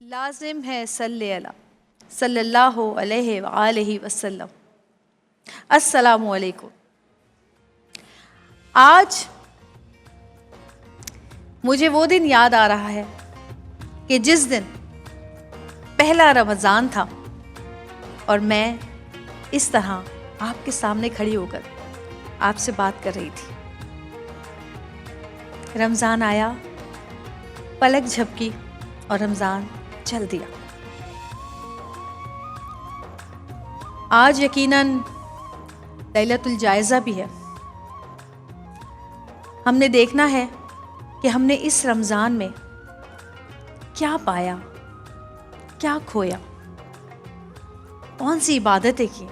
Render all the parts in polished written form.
لازم ہے صلی اللہ علیہ وآلہ وسلم۔ السلام علیکم۔ آج مجھے وہ دن یاد آ رہا ہے کہ جس دن پہلا رمضان تھا اور میں اس طرح آپ کے سامنے کھڑی ہو کر آپ سے بات کر رہی تھی۔ رمضان آیا، پلک جھپکی اور رمضان چل دیا۔ آج یقیناً لیلۃ الجائزہ بھی ہے۔ ہم نے دیکھنا ہے کہ ہم نے اس رمضان میں کیا پایا، کیا کھویا، کون سی عبادتیں کی،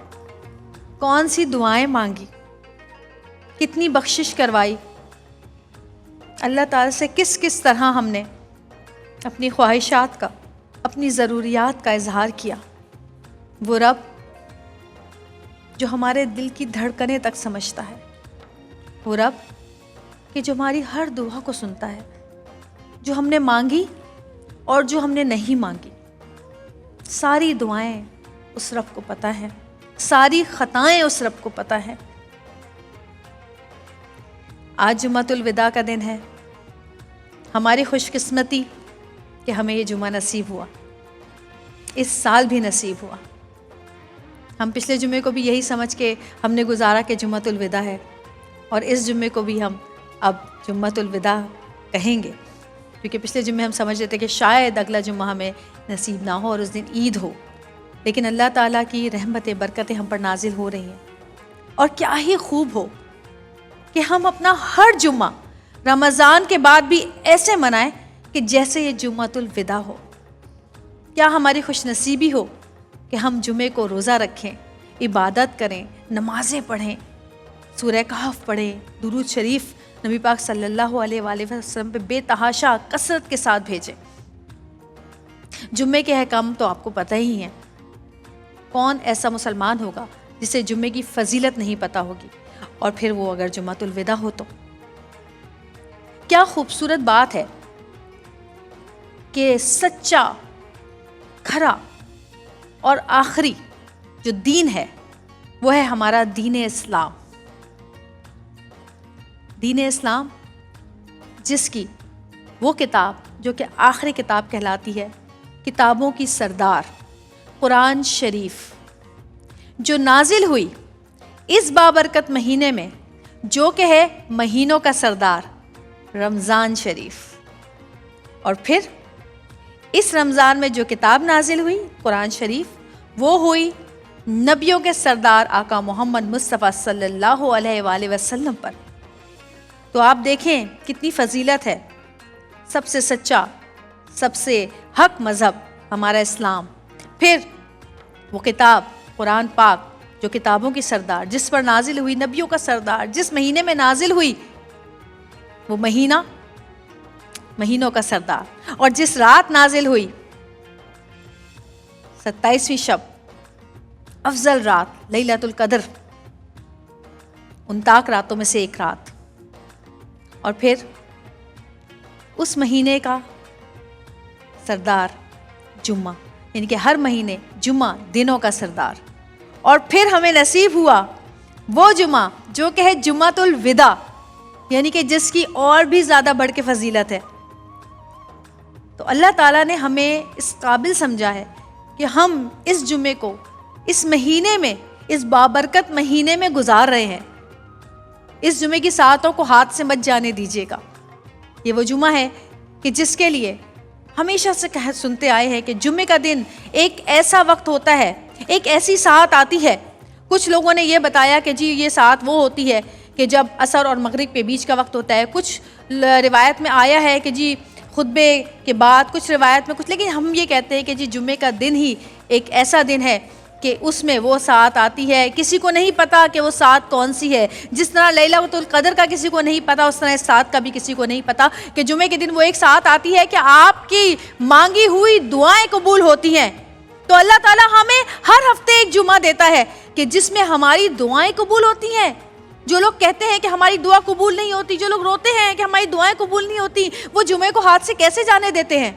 کون سی دعائیں مانگی، کتنی بخشش کروائی، اللہ تعالیٰ سے کس کس طرح ہم نے اپنی خواہشات کا، اپنی ضروریات کا اظہار کیا۔ وہ رب جو ہمارے دل کی دھڑکنیں تک سمجھتا ہے، وہ رب کہ جو ہماری ہر دعا کو سنتا ہے، جو ہم نے مانگی اور جو ہم نے نہیں مانگی، ساری دعائیں اس رب کو پتہ ہے، ساری خطائیں اس رب کو پتہ ہے۔ آج جمعۃ الوداع کا دن ہے۔ ہماری خوش قسمتی کہ ہمیں یہ جمعہ نصیب ہوا، اس سال بھی نصیب ہوا۔ ہم پچھلے جمعے کو بھی یہی سمجھ کے ہم نے گزارا کہ جمعۃ الوداع ہے، اور اس جمعے کو بھی ہم اب جمعۃ الوداع کہیں گے، کیونکہ پچھلے جمعے ہم سمجھ رہے تھے کہ شاید اگلا جمعہ ہمیں نصیب نہ ہو اور اس دن عید ہو، لیکن اللہ تعالیٰ کی رحمتیں، برکتیں ہم پر نازل ہو رہی ہیں۔ اور کیا ہی خوب ہو کہ ہم اپنا ہر جمعہ رمضان کے بعد بھی ایسے منائیں کہ جیسے یہ جمعۃ الوداع ہو۔ کیا ہماری خوش نصیبی ہو کہ ہم جمعے کو روزہ رکھیں، عبادت کریں، نمازیں پڑھیں، سورہ کہف پڑھیں، درود شریف نبی پاک صلی اللہ علیہ وآلہ وسلم پہ بے تحاشا کثرت کے ساتھ بھیجیں۔ جمعے کے احکام تو آپ کو پتہ ہی ہیں۔ کون ایسا مسلمان ہوگا جسے جمعے کی فضیلت نہیں پتہ ہوگی، اور پھر وہ اگر جمعۃ الوداع ہو تو کیا خوبصورت بات ہے کہ سچا، کھرا اور آخری جو دین ہے وہ ہے ہمارا دین اسلام۔ دین اسلام جس کی وہ کتاب جو کہ آخری کتاب کہلاتی ہے، کتابوں کی سردار قرآن شریف، جو نازل ہوئی اس بابرکت مہینے میں، جو کہ ہے مہینوں کا سردار رمضان شریف۔ اور پھر اس رمضان میں جو کتاب نازل ہوئی قرآن شریف، وہ ہوئی نبیوں کے سردار آقا محمد مصطفیٰ صلی اللہ علیہ وآلہ وسلم پر۔ تو آپ دیکھیں کتنی فضیلت ہے۔ سب سے سچا، سب سے حق مذہب ہمارا اسلام، پھر وہ کتاب قرآن پاک جو کتابوں کی سردار، جس پر نازل ہوئی، نبیوں کا سردار، جس مہینے میں نازل ہوئی، وہ مہینہ مہینوں کا سردار، اور جس رات نازل ہوئی 27ویں شب، افضل رات لیلۃ القدر، 69 راتوں میں سے ایک رات، اور پھر اس مہینے کا سردار جمعہ، یعنی کہ ہر مہینے جمعہ دنوں کا سردار۔ اور پھر ہمیں نصیب ہوا وہ جمعہ جو کہ ہے جمعۃ الوداع، یعنی کہ جس کی اور بھی زیادہ بڑھ کے فضیلت ہے۔ تو اللہ تعالیٰ نے ہمیں اس قابل سمجھا ہے کہ ہم اس جمعے کو اس مہینے میں، اس بابرکت مہینے میں گزار رہے ہیں۔ اس جمعے کی ساعتوں کو ہاتھ سے مت جانے دیجیے گا۔ یہ وہ جمعہ ہے کہ جس کے لیے ہمیشہ سے سنتے آئے ہیں کہ جمعے کا دن ایک ایسا وقت ہوتا ہے، ایک ایسی ساعت آتی ہے۔ کچھ لوگوں نے یہ بتایا کہ جی یہ ساعت وہ ہوتی ہے کہ جب عصر اور مغرب کے بیچ کا وقت ہوتا ہے۔ کچھ روایت میں آیا ہے کہ جی خطبے کے بعد، کچھ روایت میں کچھ، لیکن ہم یہ کہتے ہیں کہ جی جمعے کا دن ہی ایک ایسا دن ہے کہ اس میں وہ ساعت آتی ہے، کسی کو نہیں پتا کہ وہ ساعت کون سی ہے۔ جس طرح لیلۃ القدر کا کسی کو نہیں پتا، اس طرح اس ساعت کا بھی کسی کو نہیں پتا کہ جمعے کے دن وہ ایک ساعت آتی ہے کہ آپ کی مانگی ہوئی دعائیں قبول ہوتی ہیں۔ تو اللہ تعالیٰ ہمیں ہر ہفتے ایک جمعہ دیتا ہے کہ جس میں ہماری دعائیں قبول ہوتی ہیں۔ جو لوگ کہتے ہیں کہ ہماری دعا قبول نہیں ہوتی، جو لوگ روتے ہیں کہ ہماری دعائیں قبول نہیں ہوتی، وہ جمعے کو ہاتھ سے کیسے جانے دیتے ہیں؟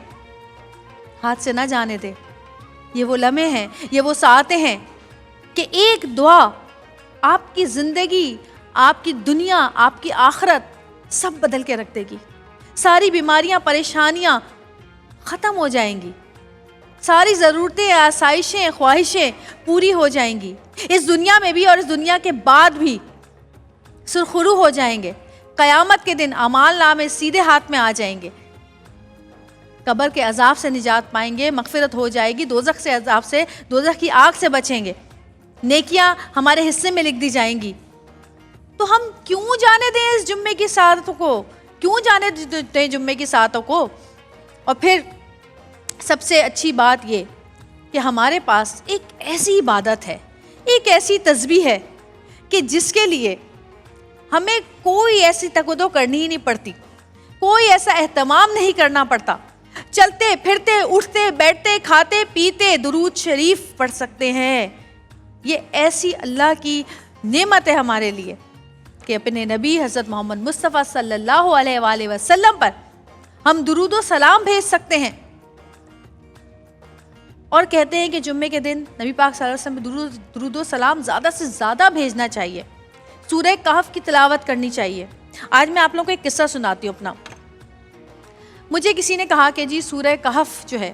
ہاتھ سے نہ جانے دے. یہ وہ لمحے ہیں, یہ وہ ساعتیں ہیں کہ ایک دعا آپ کی زندگی, آپ کی دنیا, آپ کی آخرت سب بدل کے رکھ دے گی. ساری بیماریاں, پریشانیاں ختم ہو جائیں گی, ساری ضرورتیں, آسائشیں, خواہشیں پوری ہو جائیں گی, اس دنیا میں بھی اور اس دنیا کے بعد بھی سرخرو ہو جائیں گے. قیامت کے دن اعمال نامے سیدھے ہاتھ میں آ جائیں گے, قبر کے عذاب سے نجات پائیں گے, مغفرت ہو جائے گی, دوزخ سے عذاب سے, دوزخ کی آگ سے بچیں گے, نیکیاں ہمارے حصے میں لکھ دی جائیں گی. تو ہم کیوں جانے دیں اس جمعے کی ساعتوں کو, کیوں جانے دیں جمعے کی ساعتوں کو. اور پھر سب سے اچھی بات یہ کہ ہمارے پاس ایک ایسی عبادت ہے, ایک ایسی تسبیح ہے کہ جس کے لیے ہمیں کوئی ایسی تقدو کرنی ہی نہیں پڑتی, کوئی ایسا اہتمام نہیں کرنا پڑتا. چلتے پھرتے, اٹھتے بیٹھتے, کھاتے پیتے درود شریف پڑھ سکتے ہیں. یہ ایسی اللہ کی نعمت ہے ہمارے لیے کہ اپنے نبی حضرت محمد مصطفیٰ صلی اللہ علیہ وآلہ وسلم پر ہم درود و سلام بھیج سکتے ہیں. اور کہتے ہیں کہ جمعے کے دن نبی پاک صلی اللہ علیہ وسلم درود و سلام زیادہ سے زیادہ بھیجنا چاہیے, سورہ کہف کی تلاوت کرنی چاہیے. آج میں آپ لوگوں کو ایک قصہ سناتی ہوں اپنا. مجھے کسی نے کہا کہ جی سورہ کہف جو ہے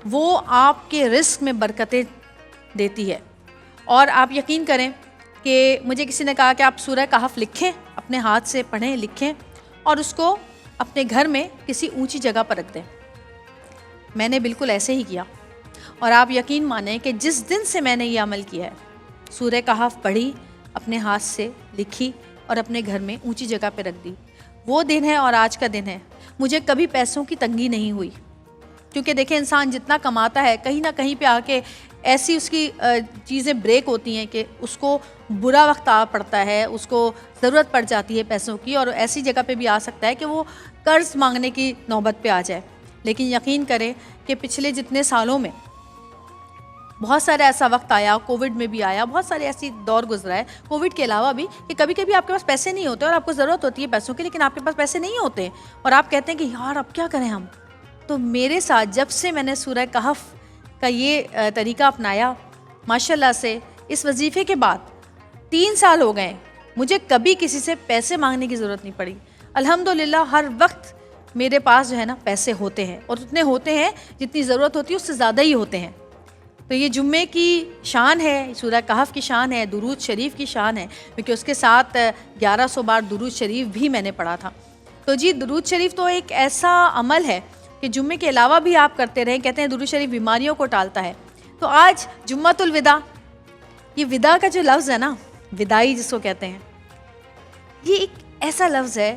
وہ آپ کے رزق میں برکتیں دیتی ہے, اور آپ یقین کریں کہ مجھے کسی نے کہا کہ آپ سورہ کہف لکھیں, اپنے ہاتھ سے پڑھیں, لکھیں اور اس کو اپنے گھر میں کسی اونچی جگہ پر رکھ دیں. میں نے بالکل ایسے ہی کیا, اور آپ یقین مانیں کہ جس دن سے میں نے یہ عمل کیا ہے, سورہ کہف پڑھی, اپنے ہاتھ سے لکھی اور اپنے گھر میں اونچی جگہ پہ رکھ دی, وہ دن ہے اور آج کا دن ہے. مجھے کبھی پیسوں کی تنگی نہیں ہوئی, کیونکہ دیکھیں انسان جتنا کماتا ہے کہیں نہ کہیں پہ آ کے ایسی اس کی چیزیں بریک ہوتی ہیں کہ اس کو برا وقت آ پڑتا ہے, اس کو ضرورت پڑ جاتی ہے پیسوں کی, اور ایسی جگہ پہ بھی آ سکتا ہے کہ وہ قرض مانگنے کی نوبت پہ آ جائے. لیکن یقین کریں کہ پچھلے جتنے سالوں میں بہت سارا ایسا وقت آیا, کووڈ میں بھی آیا, بہت سارے ایسی دور گزرا ہے کووڈ کے علاوہ بھی, کہ کبھی کبھی آپ کے پاس پیسے نہیں ہوتے اور آپ کو ضرورت ہوتی ہے پیسوں کی, لیکن آپ کے پاس پیسے نہیں ہوتے اور آپ کہتے ہیں کہ یار اب کیا کریں ہم. تو میرے ساتھ جب سے میں نے سورہ کہف کا یہ طریقہ اپنایا, ماشاءاللہ سے اس وظیفے کے بعد 3 سال ہو گئے, مجھے کبھی کسی سے پیسے مانگنے کی ضرورت نہیں پڑی. الحمدللہ ہر وقت میرے پاس جو ہے نا پیسے ہوتے ہیں, اور اتنے ہوتے ہیں جتنی ضرورت ہوتی ہے اس سے زیادہ ہی ہوتے ہیں. تو یہ جمعے کی شان ہے, سورہ کہف کی شان ہے, درود شریف کی شان ہے, کیونکہ اس کے ساتھ 1100 بار درود شریف بھی میں نے پڑھا تھا. تو جی درود شریف تو ایک ایسا عمل ہے کہ جمعے کے علاوہ بھی آپ کرتے رہیں. کہتے ہیں درود شریف بیماریوں کو ٹالتا ہے. تو آج جمعۃ الوداع, یہ ودا کا جو لفظ ہے نا, ودائی جس کو کہتے ہیں, یہ ایک ایسا لفظ ہے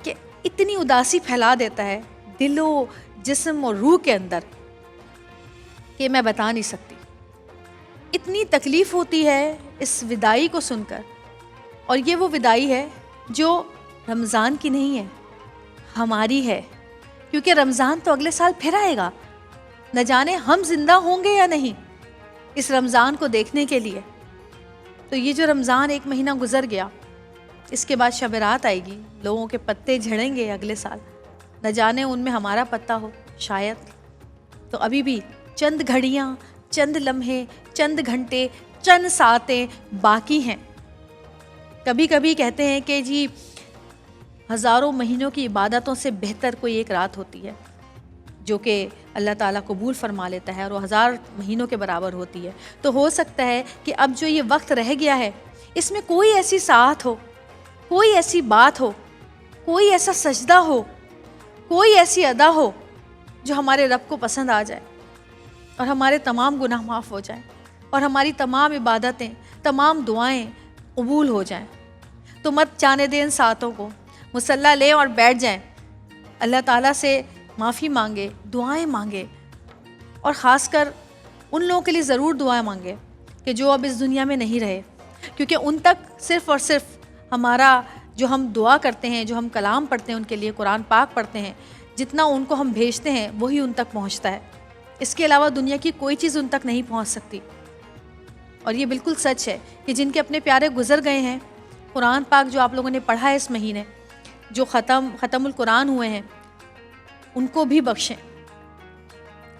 کہ اتنی اداسی پھیلا دیتا ہے دل و جسم اور روح کے اندر کہ میں بتا نہیں سکتی. اتنی تکلیف ہوتی ہے اس ودائی کو سن کر, اور یہ وہ ودائی ہے جو رمضان کی نہیں ہے, ہماری ہے, کیونکہ رمضان تو اگلے سال پھر آئے گا. نہ جانے ہم زندہ ہوں گے یا نہیں اس رمضان کو دیکھنے کے لیے. تو یہ جو رمضان 1 مہینہ گزر گیا, اس کے بعد شب رات آئے گی, لوگوں کے پتے جھڑیں گے اگلے سال, نہ جانے ان میں ہمارا پتا ہو شاید. تو ابھی بھی چند گھڑیاں, چند لمحے, چند گھنٹے, چند ساعتیں باقی ہیں. کبھی کبھی کہتے ہیں کہ جی ہزاروں مہینوں کی عبادتوں سے بہتر کوئی ایک رات ہوتی ہے جو کہ اللہ تعالیٰ قبول فرما لیتا ہے, اور وہ 1000 مہینوں کے برابر ہوتی ہے. تو ہو سکتا ہے کہ اب جو یہ وقت رہ گیا ہے اس میں کوئی ایسی ساعت ہو, کوئی ایسی بات ہو, کوئی ایسا سجدہ ہو, کوئی ایسی ادا ہو جو ہمارے رب کو پسند آ جائے, اور ہمارے تمام گناہ معاف ہو جائیں, اور ہماری تمام عبادتیں, تمام دعائیں قبول ہو جائیں. تو مت جانے دیں ان ساعتوں کو, مصلی لیں اور بیٹھ جائیں, اللہ تعالیٰ سے معافی مانگے, دعائیں مانگے, اور خاص کر ان لوگوں کے لیے ضرور دعائیں مانگے کہ جو اب اس دنیا میں نہیں رہے, کیونکہ ان تک صرف اور صرف ہمارا جو ہم دعا کرتے ہیں, جو ہم کلام پڑھتے ہیں ان کے لیے, قرآن پاک پڑھتے ہیں, جتنا ان کو ہم بھیجتے ہیں وہی ان تک پہنچتا ہے. اس کے علاوہ دنیا کی کوئی چیز ان تک نہیں پہنچ سکتی. اور یہ بالکل سچ ہے کہ جن کے اپنے پیارے گزر گئے ہیں, قرآن پاک جو آپ لوگوں نے پڑھا ہے اس مہینے, جو ختم القرآن ہوئے ہیں, ان کو بھی بخشیں,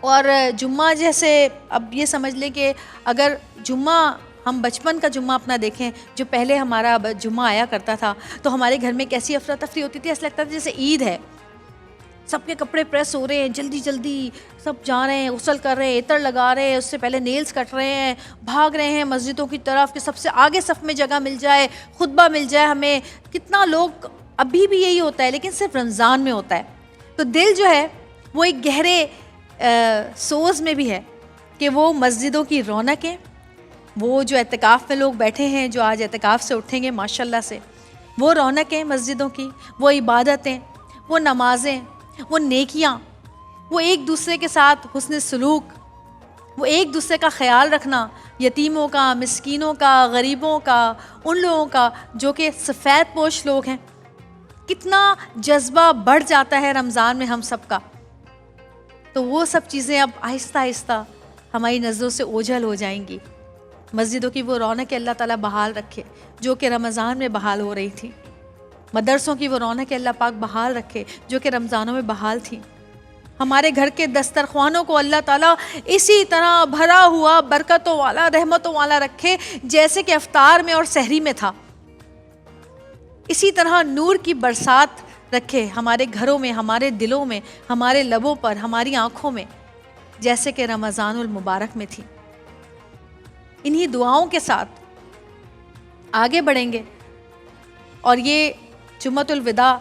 اور جمعہ جیسے اب یہ سمجھ لیں کہ اگر جمعہ ہم بچپن کا جمعہ اپنا دیکھیں، جو پہلے ہمارا جمعہ آیا کرتا تھا، تو ہمارے گھر میں کیسی افراتفری ہوتی تھی، ایسا لگتا تھا جیسے عید ہے، سب کے کپڑے پریس ہو رہے ہیں، جلدی جلدی سب جا رہے ہیں، غسل کر رہے ہیں، عطر لگا رہے ہیں، اس سے پہلے نیلز کٹ رہے ہیں، بھاگ رہے ہیں مسجدوں کی طرف کہ سب سے آگے صف میں جگہ مل جائے، خطبہ مل جائے ہمیں. کتنا لوگ ابھی بھی یہی ہوتا ہے، لیکن صرف رمضان میں ہوتا ہے. تو دل جو ہے وہ ایک گہرے سوز میں بھی ہے کہ وہ مسجدوں کی رونقیں، وہ جو اعتکاف میں لوگ بیٹھے ہیں، جو آج اعتکاف سے اٹھیں گے ماشاءاللہ سے، وہ رونقیں مسجدوں کی، وہ عبادتیں، وہ نمازیں، وہ نیکیاں، وہ ایک دوسرے کے ساتھ حسن سلوک، وہ ایک دوسرے کا خیال رکھنا، یتیموں کا، مسکینوں کا، غریبوں کا، ان لوگوں کا جو کہ سفید پوش لوگ ہیں. کتنا جذبہ بڑھ جاتا ہے رمضان میں ہم سب کا. تو وہ سب چیزیں اب آہستہ آہستہ ہماری نظروں سے اوجھل ہو جائیں گی. مسجدوں کی وہ رونق اللہ تعالیٰ بحال رکھے جو کہ رمضان میں بحال ہو رہی تھی. مدرسوں کی وہ رونق اللہ پاک بحال رکھے جو کہ رمضانوں میں بحال تھی. ہمارے گھر کے دسترخوانوں کو اللہ تعالیٰ اسی طرح بھرا ہوا، برکتوں والا، رحمتوں والا رکھے جیسے کہ افطار میں اور سحری میں تھا. اسی طرح نور کی برسات رکھے ہمارے گھروں میں، ہمارے دلوں میں، ہمارے لبوں پر، ہماری آنکھوں میں، جیسے کہ رمضان المبارک میں تھی. انہی دعاؤں کے ساتھ آگے بڑھیں گے. اور یہ جمعۃ الوداع،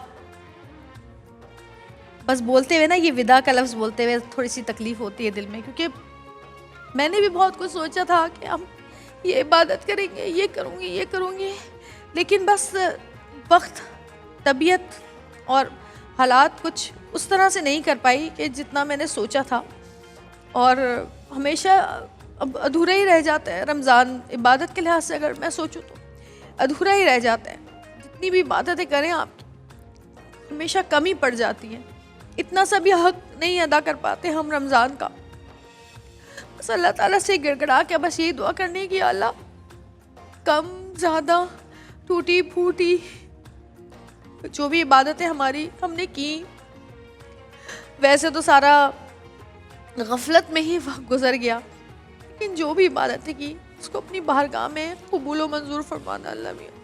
بس بولتے ہوئے نا، یہ وداع کا لفظ بولتے ہوئے تھوڑی سی تکلیف ہوتی ہے دل میں، کیونکہ میں نے بھی بہت کچھ سوچا تھا کہ ہم یہ عبادت کریں گے، یہ کروں گی، لیکن بس وقت، طبیعت اور حالات کچھ اس طرح سے نہیں کر پائی کہ جتنا میں نے سوچا تھا. اور ہمیشہ اب ادھورا ہی رہ جاتا ہے رمضان. عبادت کے لحاظ سے اگر میں سوچوں تو ادھورا ہی رہ جاتا ہے. جتنی بھی عبادتیں کریں آپ کی، ہمیشہ کمی پڑ جاتی ہیں. اتنا سا بھی حق نہیں ادا کر پاتے ہم رمضان کا. بس اللہ تعالیٰ سے گڑ گڑا کے بس یہی دعا کرنے کی، اللہ کم زیادہ، ٹوٹی پھوٹی جو بھی عبادتیں ہماری ہم نے کی، ویسے تو سارا غفلت میں ہی وقت گزر گیا، لیکن جو بھی عبادتیں کی اس کو اپنی بارگاہ میں قبول و منظور فرمانا. اللہ میاں،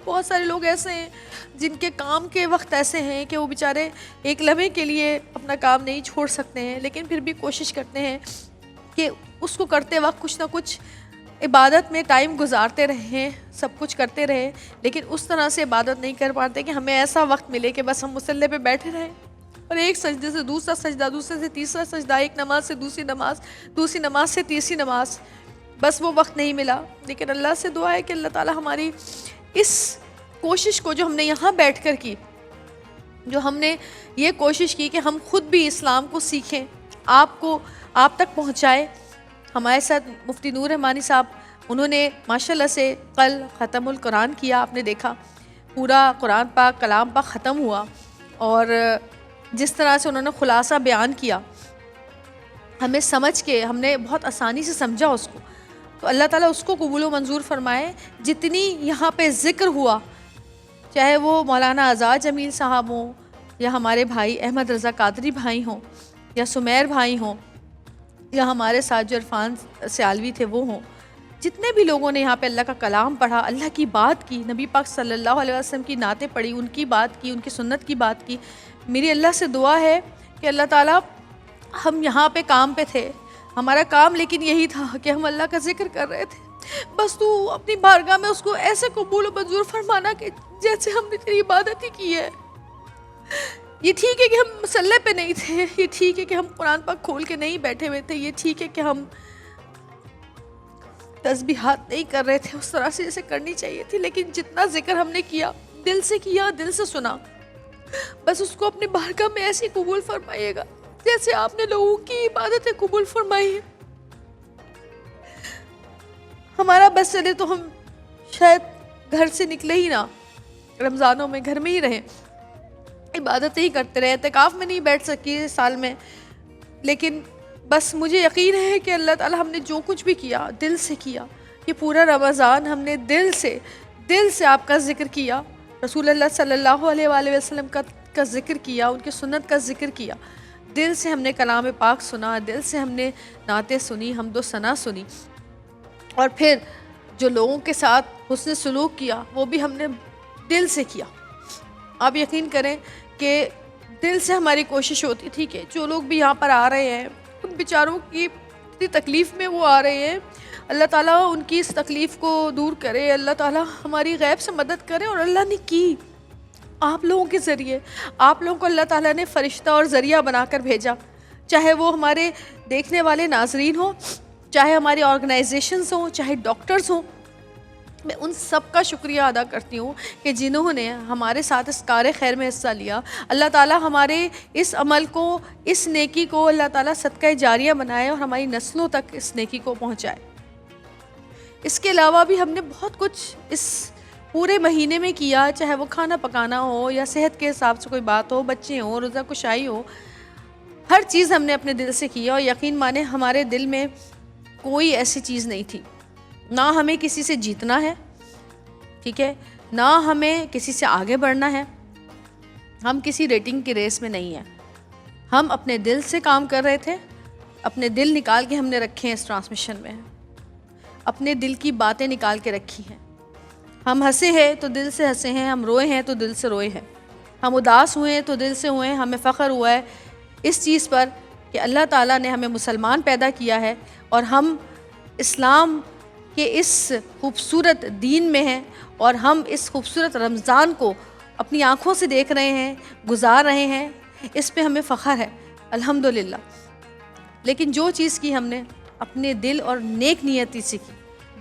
بہت سارے لوگ ایسے ہیں جن کے کام کے وقت ایسے ہیں کہ وہ بیچارے ایک لمحے کے لیے اپنا کام نہیں چھوڑ سکتے ہیں، لیکن پھر بھی کوشش کرتے ہیں کہ اس کو کرتے وقت کچھ نہ کچھ عبادت میں ٹائم گزارتے رہیں، سب کچھ کرتے رہیں، لیکن اس طرح سے عبادت نہیں کر پاتے کہ ہمیں ایسا وقت ملے کہ بس ہم مصلی پہ بیٹھے رہیں اور ایک سجدے سے دوسرا سجدہ، دوسرے سے تیسرا سجدہ، ایک نماز سے دوسری نماز، دوسری نماز سے تیسری نماز. بس وہ وقت نہیں ملا. لیکن اللہ سے دعا ہے کہ اللہ تعالیٰ ہماری اس کوشش کو جو ہم نے یہاں بیٹھ کر کی، جو ہم نے یہ کوشش کی کہ ہم خود بھی اسلام کو سیکھیں، آپ تک پہنچائے. ہمارے ساتھ مفتی نور رحمانی صاحب، انہوں نے ماشاءاللہ سے کل ختم القرآن کیا. آپ نے دیکھا پورا قرآن پاک، کلام پاک ختم ہوا، اور جس طرح سے انہوں نے خلاصہ بیان کیا، ہمیں سمجھ کے ہم نے بہت آسانی سے سمجھا اس کو. تو اللہ تعالیٰ اس کو قبول و منظور فرمائے. جتنی یہاں پہ ذکر ہوا، چاہے وہ مولانا آزاد جمیل صاحب ہوں، یا ہمارے بھائی احمد رضا قادری بھائی ہوں، یا سمیر بھائی ہوں، یا ہمارے ساتھ جو عرفان سیالوی تھے وہ ہوں، جتنے بھی لوگوں نے یہاں پہ اللہ کا کلام پڑھا، اللہ کی بات کی، نبی پاک صلی اللہ علیہ وسلم کی نعتیں پڑھی، ان کی بات کی، ان کی سنت کی بات کی. میری اللہ سے دعا ہے کہ اللہ تعالیٰ، ہم یہاں پہ کام پہ تھے، ہمارا کام لیکن یہی تھا کہ ہم اللہ کا ذکر کر رہے تھے، بس تو اپنی بارگاہ میں اس کو ایسے قبول و منظور فرمانا کہ جیسے ہم نے تیری عبادت ہی کی ہے. یہ ٹھیک ہے کہ ہم مصلی پہ نہیں تھے، یہ ٹھیک ہے کہ ہم قرآن پاک کھول کے نہیں بیٹھے ہوئے تھے، یہ ٹھیک ہے کہ ہم تسبیحات نہیں کر رہے تھے اس طرح سے جیسے کرنی چاہیے تھی، لیکن جتنا ذکر ہم نے کیا، دل سے سنا، بس اس کو اپنی بارگاہ میں ایسی قبول فرمائیے گا جیسے آپ نے لوگوں کی عبادتیں قبول فرمائی ہے. ہمارا بس چلے تو ہم شاید گھر سے نکلے ہی نہ، رمضانوں میں گھر میں ہی رہیں، عبادتیں ہی کرتے رہے. اعتکاف میں نہیں بیٹھ سکی سال میں، لیکن بس مجھے یقین ہے کہ اللہ تعالیٰ، ہم نے جو کچھ بھی کیا دل سے کیا. یہ پورا رمضان ہم نے دل سے آپ کا ذکر کیا، رسول اللہ صلی اللہ علیہ وآلہ وسلم کا ذکر کیا، ان کی سنت کا ذکر کیا، دل سے ہم نے کلام پاک سنا، دل سے ہم نے نعتیں سنی، حمد و ثنا سنی، اور پھر جو لوگوں کے ساتھ حسن سلوک کیا وہ بھی ہم نے دل سے کیا۔ آپ یقین کریں کہ دل سے ہماری کوشش ہوتی تھی کہ جو لوگ بھی یہاں پر آ رہے ہیں ان بیچاروں کی اتنی تکلیف میں وہ آ رہے ہیں، اللہ تعالیٰ ان کی اس تکلیف کو دور کرے، اللہ تعالیٰ ہماری غیب سے مدد کرے، اور اللہ نے کی آپ لوگوں کے ذریعے۔ آپ لوگوں کو اللہ تعالیٰ نے فرشتہ اور ذریعہ بنا کر بھیجا، چاہے وہ ہمارے دیکھنے والے ناظرین ہوں، چاہے ہماری آرگنائزیشنز ہوں، چاہے ڈاکٹرز ہوں۔ میں ان سب کا شکریہ ادا کرتی ہوں کہ جنہوں نے ہمارے ساتھ اس کار خیر میں حصہ لیا۔ اللہ تعالیٰ ہمارے اس عمل کو، اس نیکی کو اللہ تعالیٰ صدقہ جاریہ بنائے اور ہماری نسلوں تک اس نیکی کو پہنچائے۔ اس کے علاوہ بھی ہم نے بہت کچھ اس پورے مہینے میں کیا، چاہے وہ کھانا پکانا ہو یا صحت کے حساب سے کوئی بات ہو، بچے ہوں، روزہ کشائی ہو، ہر چیز ہم نے اپنے دل سے کیا، اور یقین مانے ہمارے دل میں کوئی ایسی چیز نہیں تھی، نہ ہمیں کسی سے جیتنا ہے، ٹھیک ہے، نہ ہمیں کسی سے آگے بڑھنا ہے، ہم کسی ریٹنگ کی ریس میں نہیں ہیں، ہم اپنے دل سے کام کر رہے تھے، اپنے دل نکال کے ہم نے رکھے ہیں اس ٹرانسمیشن میں، اپنے دل کی باتیں نکال کے رکھی ہیں۔ ہم ہنسے ہیں تو دل سے ہنسے ہیں، ہم روئے ہیں تو دل سے روئے ہیں، ہم اداس ہوئے ہیں تو دل سے ہوئے ہیں۔ ہمیں فخر ہوا ہے اس چیز پر کہ اللہ تعالیٰ نے ہمیں مسلمان پیدا کیا ہے، اور ہم اسلام کے اس خوبصورت دین میں ہیں، اور ہم اس خوبصورت رمضان کو اپنی آنکھوں سے دیکھ رہے ہیں، گزار رہے ہیں، اس پہ ہمیں فخر ہے الحمدللہ۔ لیکن جو چیز کی ہم نے اپنے دل اور نیک نیتی سے کی،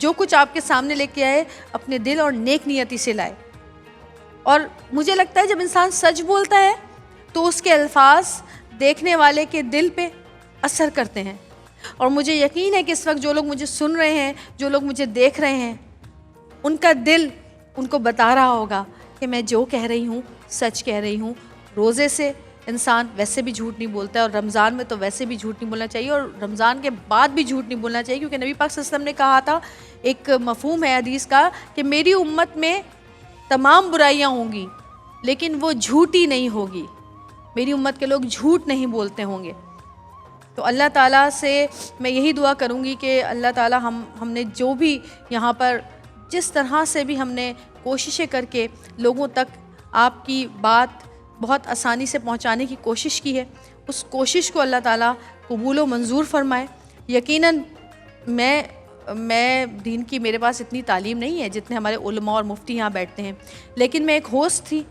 جو کچھ آپ کے سامنے لے کے آئے اپنے دل اور نیک نیتی سے لائے۔ اور مجھے لگتا ہے جب انسان سچ بولتا ہے تو اس کے الفاظ دیکھنے والے کے دل پہ اثر کرتے ہیں، اور مجھے یقین ہے کہ اس وقت جو لوگ مجھے سن رہے ہیں، جو لوگ مجھے دیکھ رہے ہیں، ان کا دل ان کو بتا رہا ہوگا کہ میں جو کہہ رہی ہوں سچ کہہ رہی ہوں۔ روزے سے انسان ویسے بھی جھوٹ نہیں بولتا ہے، اور رمضان میں تو ویسے بھی جھوٹ نہیں بولنا چاہیے، اور رمضان کے بعد بھی جھوٹ نہیں بولنا چاہیے، کیونکہ نبی پاک صلی اللہ علیہ وسلم نے کہا تھا، ایک مفہوم ہے حدیث کا، کہ میری امت میں تمام برائیاں ہوں گی لیکن وہ جھوٹی نہیں ہوگی، میری امت کے لوگ جھوٹ نہیں بولتے ہوں گے۔ تو اللہ تعالیٰ سے میں یہی دعا کروں گی کہ اللہ تعالیٰ ہم نے جو بھی یہاں پر جس طرح سے بھی ہم نے کوششیں کر کے لوگوں تک آپ کی بات بہت آسانی سے پہنچانے کی کوشش کی ہے، اس کوشش کو اللہ تعالیٰ قبول و منظور فرمائے۔ یقیناً میں دین کی میرے پاس اتنی تعلیم نہیں ہے جتنے ہمارے علماء اور مفتی یہاں بیٹھتے ہیں، لیکن میں ایک ہوسٹ تھی،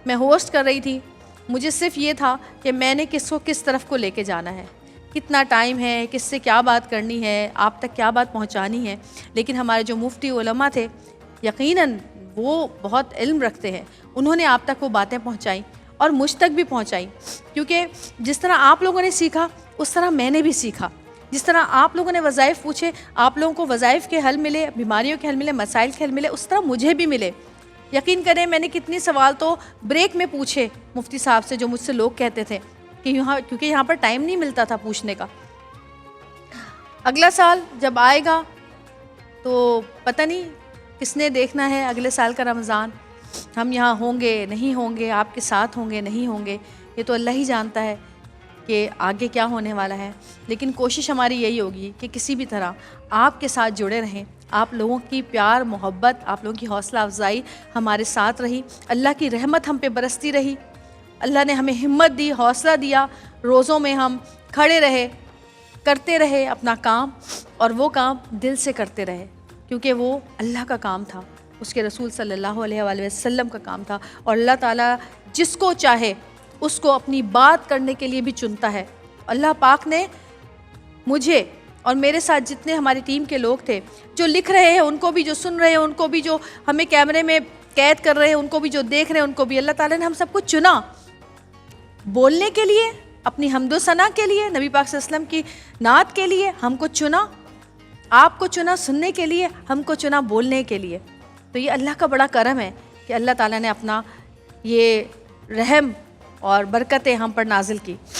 میں ہوسٹ کر رہی تھی، مجھے صرف یہ تھا کہ میں نے کس کو کس طرف کو لے کے جانا ہے، کتنا ٹائم ہے، کس سے کیا بات کرنی ہے، آپ تک کیا بات پہنچانی ہے۔ لیکن ہمارے جو مفتی علماء تھے یقیناً وہ بہت علم رکھتے ہیں، انہوں نے آپ تک وہ باتیں پہنچائیں اور مجھ تک بھی پہنچائیں، کیونکہ جس طرح آپ لوگوں نے سیکھا اس طرح میں نے بھی سیکھا، جس طرح آپ لوگوں نے وظائف پوچھے، آپ لوگوں کو وظائف کے حل ملے، بیماریوں کے حل ملے، مسائل کے حل ملے، اس طرح مجھے بھی ملے۔ یقین کریں میں نے کتنی سوال تو بریک میں پوچھے مفتی صاحب سے، جو مجھ سے لوگ کہتے تھے کہ کیونکہ یہاں پر ٹائم نہیں ملتا تھا پوچھنے کا۔ اگلا سال جب آئے گا تو پتہ نہیں کس نے دیکھنا ہے اگلے سال کا رمضان، ہم یہاں ہوں گے نہیں ہوں گے، آپ کے ساتھ ہوں گے نہیں ہوں گے، یہ تو اللہ ہی جانتا ہے کہ آگے کیا ہونے والا ہے۔ لیکن کوشش ہماری یہی ہوگی کہ کسی بھی طرح آپ کے ساتھ جڑے رہیں، آپ لوگوں کی پیار محبت، آپ لوگوں کی حوصلہ افزائی ہمارے ساتھ رہی، اللہ کی رحمت ہم پہ برستی رہی، اللہ نے ہمیں ہمت دی، حوصلہ دیا، روزوں میں ہم کھڑے رہے، کرتے رہے اپنا کام، اور وہ کام دل سے کرتے رہے، کیونکہ وہ اللہ کا کام تھا، اس کے رسول صلی اللہ علیہ وآلہ وسلم کا کام تھا، اور اللہ تعالیٰ جس کو چاہے اس کو اپنی بات کرنے کے لیے بھی چنتا ہے۔ اللہ پاک نے مجھے اور میرے ساتھ جتنے ہماری ٹیم کے لوگ تھے، جو لکھ رہے ہیں ان کو بھی، جو سن رہے ہیں ان کو بھی، جو ہمیں کیمرے میں قید کر رہے ہیں ان کو بھی، جو دیکھ رہے ہیں ان کو بھی، اللہ تعالیٰ نے ہم سب کو چنا بولنے کے لیے، اپنی حمد و ثنا کے لیے، نبی پاک صلی اللہ علیہ وسلم کی نعت کے لیے ہم کو چنا، آپ کو چنا سننے کے لیے، ہم کو چنا بولنے کے لیے۔ تو یہ اللہ کا بڑا کرم ہے کہ اللہ تعالیٰ نے اپنا یہ رحم اور برکتیں ہم پر نازل کی۔